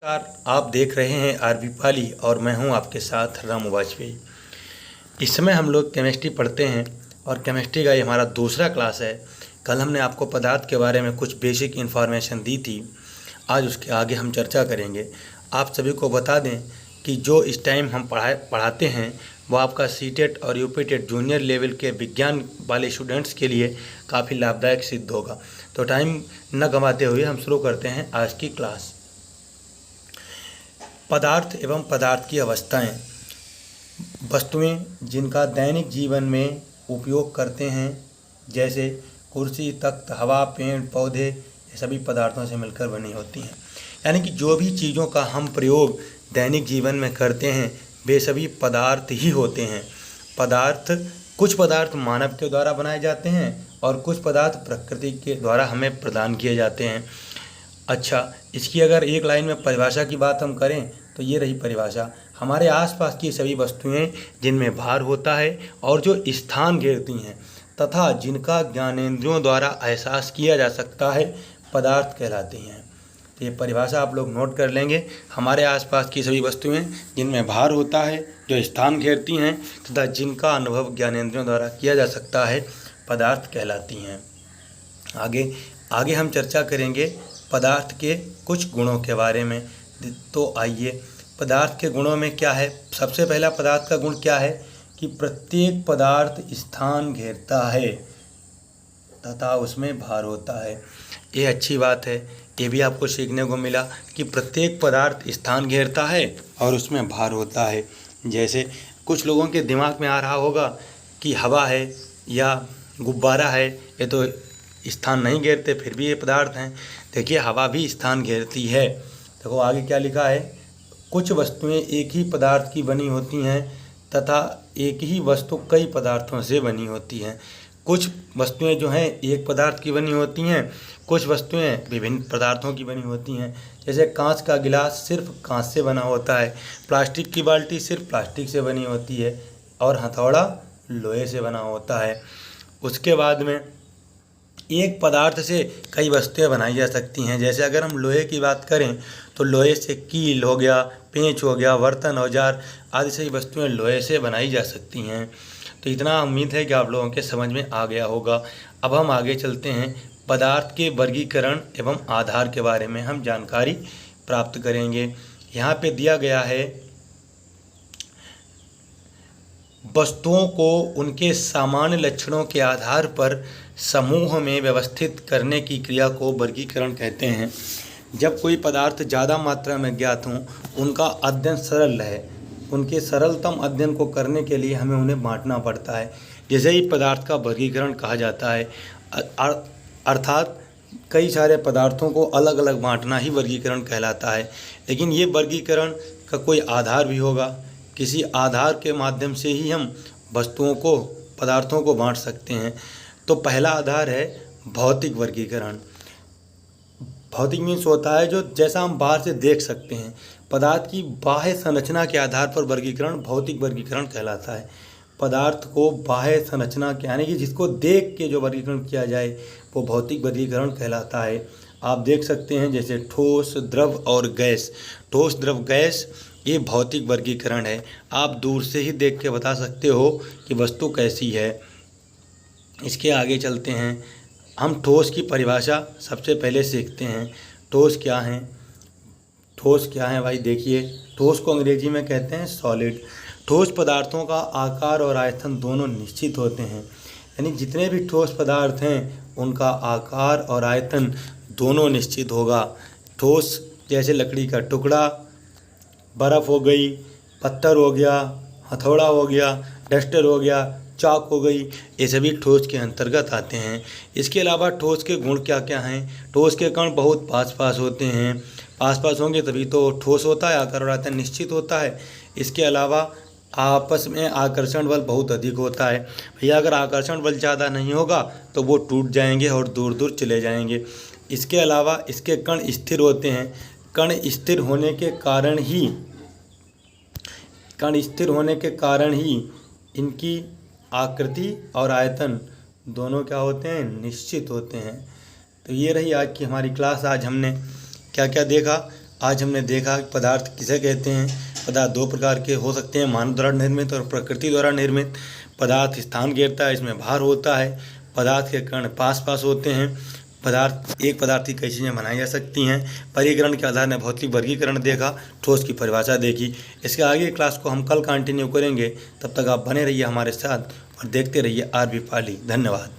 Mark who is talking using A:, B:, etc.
A: नमस्कार, आप देख रहे हैं आरबी पाली और मैं हूं आपके साथ रामू वाजपेयी। इस समय हम लोग केमिस्ट्री पढ़ते हैं और केमिस्ट्री का ये हमारा दूसरा क्लास है। कल हमने आपको पदार्थ के बारे में कुछ बेसिक इन्फॉर्मेशन दी थी। आज उसके आगे हम चर्चा करेंगे। आप सभी को बता दें कि जो इस टाइम हम पढ़ाते हैं वो आपका सीटेट और यूपीटेट जूनियर लेवल के विज्ञान वाले स्टूडेंट्स के लिए काफ़ी लाभदायक सिद्ध होगा। तो टाइम न गंवाते हुए हम शुरू करते हैं आज की क्लास। पदार्थ एवं पदार्थ की अवस्थाएं, वस्तुएं जिनका दैनिक जीवन में उपयोग करते हैं, जैसे कुर्सी, तख्त, हवा, पेड़, पौधे, ये सभी पदार्थों से मिलकर बनी होती हैं। यानी कि जो भी चीज़ों का हम प्रयोग दैनिक जीवन में करते हैं वे सभी पदार्थ ही होते हैं। कुछ पदार्थ मानव के द्वारा बनाए जाते हैं और कुछ पदार्थ प्रकृति के द्वारा हमें प्रदान किए जाते हैं। अच्छा, इसकी अगर एक लाइन में परिभाषा की बात हम करें तो ये रही परिभाषा। हमारे आसपास की सभी वस्तुएं जिनमें भार होता है और जो स्थान घेरती हैं तथा जिनका ज्ञानेंद्रियों द्वारा एहसास किया जा सकता है, पदार्थ कहलाती हैं। तो ये परिभाषा आप लोग नोट कर लेंगे। हमारे आसपास की सभी वस्तुएं जिनमें भार होता है, जो स्थान घेरती हैं तथा जिनका अनुभव ज्ञानेंद्रियों द्वारा किया जा सकता है, पदार्थ कहलाती हैं। आगे हम चर्चा करेंगे पदार्थ के कुछ गुणों के बारे में। तो आइए, पदार्थ के गुणों में क्या है। सबसे पहला पदार्थ का गुण क्या है कि प्रत्येक पदार्थ स्थान घेरता है तथा उसमें भार होता है। ये अच्छी बात है, ये भी आपको सीखने को मिला कि प्रत्येक पदार्थ स्थान घेरता है और उसमें भार होता है। जैसे कुछ लोगों के दिमाग में आ रहा होगा कि हवा है या गुब्बारा है, ये तो स्थान नहीं घेरते, फिर भी ये पदार्थ हैं। देखिए, हवा भी स्थान घेरती है। देखो आगे क्या लिखा है, कुछ वस्तुएं एक ही पदार्थ की बनी होती हैं तथा एक ही वस्तु कई पदार्थों से बनी होती हैं। कुछ वस्तुएं जो हैं एक पदार्थ की बनी होती हैं, कुछ वस्तुएं विभिन्न पदार्थों की बनी होती हैं। जैसे कांच का गिलास सिर्फ कांच से बना होता है, प्लास्टिक की बाल्टी सिर्फ प्लास्टिक से बनी होती है और हथौड़ा लोहे से बना होता है। उसके बाद में एक पदार्थ से कई वस्तुएं बनाई जा सकती हैं। जैसे अगर हम लोहे की बात करें तो लोहे से कील हो गया, पेंच हो गया, बर्तन, औजार आदि सभी वस्तुएं लोहे से बनाई जा सकती हैं। तो इतना उम्मीद है कि आप लोगों के समझ में आ गया होगा। अब हम आगे चलते हैं, पदार्थ के वर्गीकरण एवं आधार के बारे में हम जानकारी प्राप्त करेंगे। यहाँ पे दिया गया है, वस्तुओं को उनके सामान्य लक्षणों के आधार पर समूह में व्यवस्थित करने की क्रिया को वर्गीकरण कहते हैं। जब कोई पदार्थ ज़्यादा मात्रा में ज्ञात हों, उनका अध्ययन सरल है, उनके सरलतम अध्ययन को करने के लिए हमें उन्हें बांटना पड़ता है। जैसे ही पदार्थ का वर्गीकरण कहा जाता है, अर्थात कई सारे पदार्थों को अलग अलग बांटना ही वर्गीकरण कहलाता है। लेकिन ये वर्गीकरण का कोई आधार भी होगा, किसी आधार के माध्यम से ही हम वस्तुओं को, पदार्थों को बांट सकते हैं। तो पहला आधार है भौतिक वर्गीकरण। भौतिक मीन्स होता है जो जैसा हम बाहर से देख सकते हैं, पदार्थ की बाह्य संरचना के आधार पर वर्गीकरण भौतिक वर्गीकरण कहलाता है। पदार्थ को बाह्य संरचना के, यानी कि जिसको देख के जो वर्गीकरण किया जाए वो भौतिक वर्गीकरण कहलाता है। आप देख सकते हैं जैसे ठोस, द्रव और गैस। ठोस, द्रव, गैस ये भौतिक वर्गीकरण है। आप दूर से ही देख के बता सकते हो कि वस्तु कैसी है। इसके आगे चलते हैं, हम ठोस की परिभाषा सबसे पहले सीखते हैं। ठोस क्या है? ठोस क्या है भाई? देखिए, ठोस को अंग्रेजी में कहते हैं सॉलिड। ठोस पदार्थों का आकार और आयतन दोनों निश्चित होते हैं। यानी जितने भी ठोस पदार्थ हैं उनका आकार और आयतन दोनों निश्चित होगा। ठोस जैसे लकड़ी का टुकड़ा, बर्फ़ हो गई, पत्थर हो गया, हथौड़ा हो गया, डस्टर हो गया, चाक हो गई, ये सभी ठोस के अंतर्गत आते हैं। इसके अलावा ठोस के गुण क्या क्या हैं? ठोस के कण बहुत पास पास होते हैं, पास पास होंगे तभी तो ठोस होता है, आकार और आयतन निश्चित होता है। इसके अलावा आपस में आकर्षण बल बहुत अधिक होता है। भैया अगर आकर्षण बल ज़्यादा नहीं होगा तो वो टूट जाएंगे और दूर दूर चले जाएंगे। इसके अलावा इसके कण स्थिर होते हैं। कण स्थिर होने के कारण ही इनकी आकृति और आयतन दोनों क्या होते हैं? निश्चित होते हैं। तो ये रही आज की हमारी क्लास। आज हमने क्या क्या देखा? आज हमने देखा कि पदार्थ किसे कहते हैं। पदार्थ दो प्रकार के हो सकते हैं, मानव द्वारा निर्मित और प्रकृति द्वारा निर्मित। पदार्थ स्थान घेरता है, इसमें भार होता है। पदार्थ के कण पास पास होते हैं। एक पदार्थ की कई चीज़ें बनाई जा सकती हैं। परिकरण के आधार में भौतिक वर्गीकरण देखा, ठोस की परिभाषा देखी। इसके आगे क्लास को हम कल कंटिन्यू करेंगे। तब तक आप बने रहिए हमारे साथ और देखते रहिए आरबी पाली। धन्यवाद।